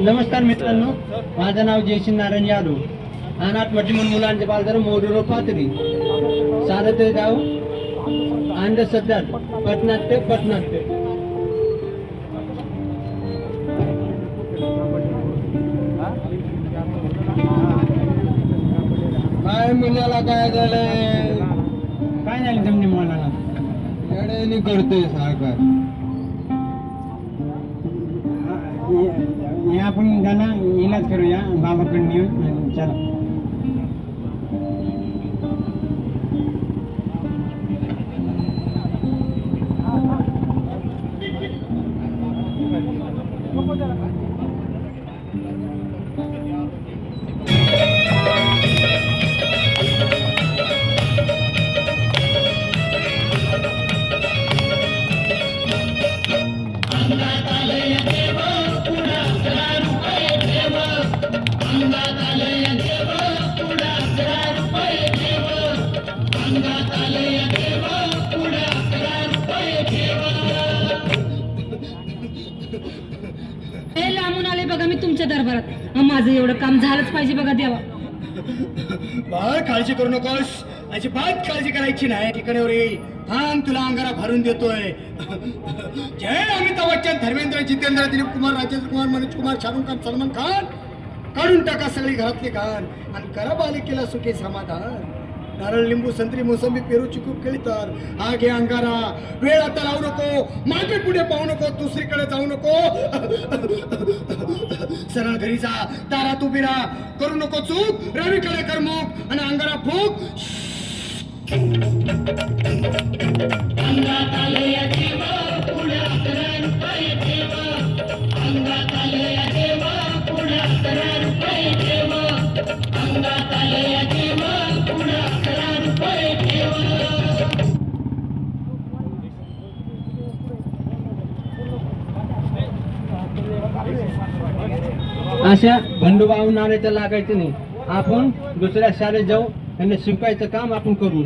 नमस्कार मित्रांनो, माझं नाव जयसिंग नारायण यादव. अनाथ मटी म्हणून मुलांचे बालदर मोडूरो पातळी सारथे गाव अंधश्रद्धा पटनाट्य काय मुलाला काय झालंय? काय झालं तुमच्या मुलाला? येड्याने करतोय सारखं. या आपण त्यांना इलाज करूया बाबाकडे नेऊन. चला. लांबून आले बघा मी तुमच्या दरबारात. माझं एवढं काम झालंच पाहिजे बघा देवा. बाळ काळजी करू नकोस, अजिबात काळजी करायची नाही. ठिकाणी येईल थांब, तुला अंगारा भरून देतोय. जय अमिताभ बच्चन, धर्मेंद्र, जितेंद्र, दिलीप कुमार, राजेंद्र कुमार, मनोज कुमार, शाहरुख खान, सलमान खान, काढून टाका सगळी घरातली घाण आणि करा बालिकेला सुखी समाधान. नारळ, लिंबू, संत्री, मोसंबी, पेरू, चिकू, केळी तर हा घे अंगारा. वेळ आता लावू नको, मागे पुढे पाहू नको, दुसरीकडे जाऊ नको. सरळ घरी जा, दारात उभी राहा, करू नको चूक. रवीकडे कर मुख आणि अंगारा फूक. अंगात आले या देवा, पुढे 11 रुपये ठेवा. अंगात आले या देवा, पुढे 11 रुपये ठेवा. अंगात आले या देवा, पुढे 11 रुपये ठेवा. अशा भंडूभाऊ नाण्याचं लागायचं नाही. आपण दुसऱ्या शाळेत जाऊ, त्यांना शिकवायचं काम आपण करू.